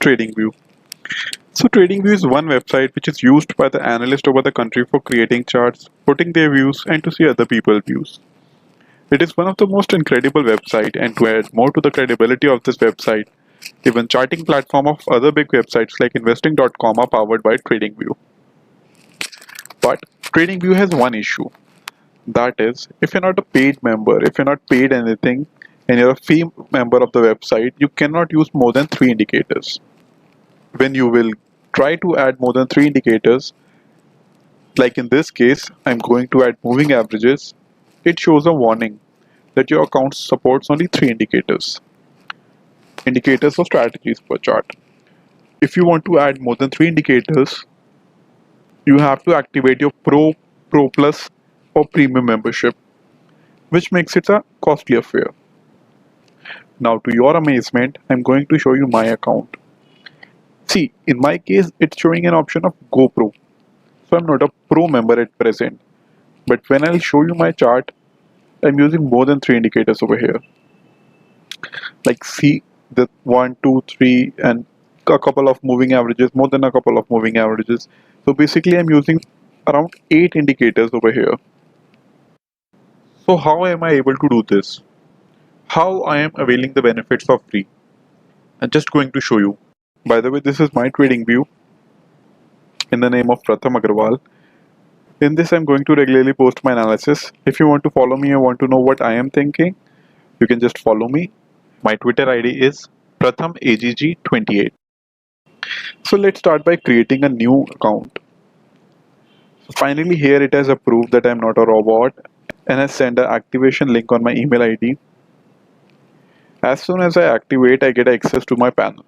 Tradingview. So Tradingview is one website which is used by the analysts over the country for creating charts, putting their views, and to see other people's views. It is one of the most incredible website, and to add more to the credibility of this website, even charting platform of other big websites like investing.com are powered by Tradingview. But Tradingview has one issue. That is, if you're not a paid member, if you're not paid anything, and you're a free member of the website, you cannot use more than 3 indicators. When you will try to add more than 3 indicators, like in this case, I'm going to add moving averages, it shows a warning that your account supports only 3 indicators. Indicators or strategies per chart. If you want to add more than 3 indicators, you have to activate your Pro Plus or Premium membership, which makes it a costly affair. Now, to your amazement, I'm going to show you my account. See, in my case, it's showing an option of GoPro. So I'm not a Pro member at present. But when I'll show you my chart, I'm using more than 3 indicators over here. Like see the 1, 2, 3 and a couple of moving averages, more than a couple of moving averages. So basically I'm using around 8 indicators over here. So how am I able to do this? How I am availing the benefits for free? I'm just going to show you. By the way, this is my trading view in the name of Pratham Agarwal. In this, I'm going to regularly post my analysis. If you want to follow me or want to know what I am thinking, you can just follow me. My Twitter ID is PrathamAGG28. So let's start by creating a new account. So finally here it has approved that I'm not a robot and has sent an activation link on my email ID. As soon as I activate, I get access to my panel.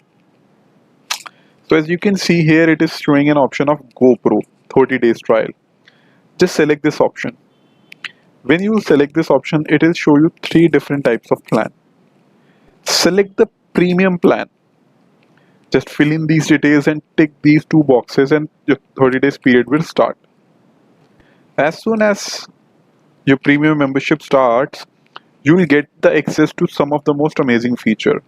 So as you can see here, it is showing an option of GoPro 30 days trial. Just select this option. When you select this option, it will show you 3 different types of plan. Select the premium plan. Just fill in these details and tick these 2 boxes and your 30 days period will start. As soon as your premium membership starts, you will get the access to some of the most amazing feature.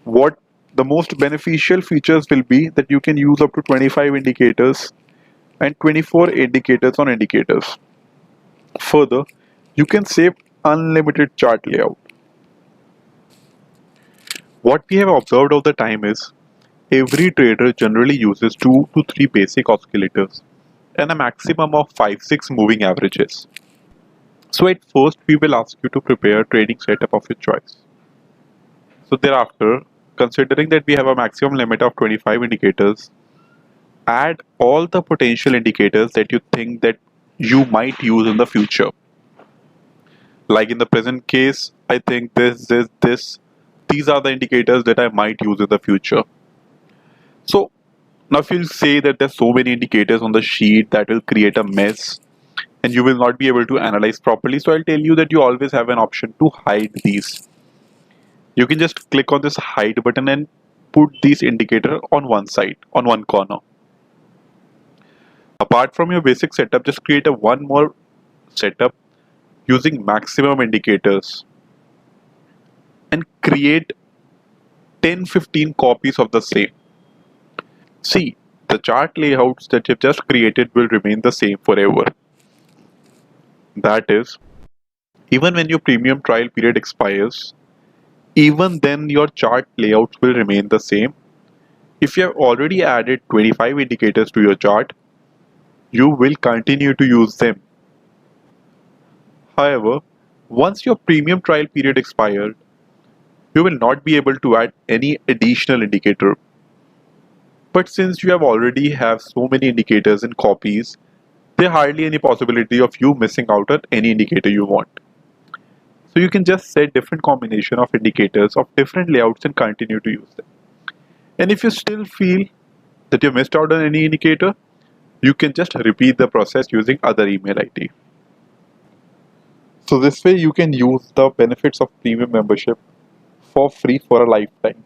What the most beneficial features will be that you can use up to 25 indicators and 24 indicators on indicators. Further, you can save unlimited chart layout. What we have observed over the time is every trader generally uses 2 to 3 basic oscillators and a maximum of 5-6 moving averages. So at first we will ask you to prepare a trading setup of your choice. So thereafter, considering that we have a maximum limit of 25 indicators, add all the potential indicators that you think that you might use in the future. Like in the present case, I think this, these are the indicators that I might use in the future. So now if you'll say that there's so many indicators on the sheet that will create a mess and you will not be able to analyze properly, so I'll tell you that you always have an option to hide these. You can just click on this hide button and put these indicators on one side, on one corner. Apart from your basic setup, just create a one more setup using maximum indicators and create 10-15 copies of the same. See, the chart layouts that you've just created will remain the same forever. That is, even when your premium trial period expires, even then your chart layouts will remain the same. If you have already added 25 indicators to your chart, you will continue to use them. However, once your premium trial period expired, you will not be able to add any additional indicator. But since you have already have so many indicators in copies, there hardly any possibility of you missing out on any indicator you want. So you can just set different combination of indicators of different layouts and continue to use them. And if you still feel that you missed out on any indicator, you can just repeat the process using other email ID. So this way you can use the benefits of premium membership for free for a lifetime.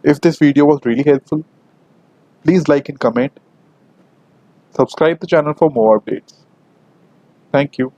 If this video was really helpful, please like and comment. Subscribe the channel for more updates. Thank you.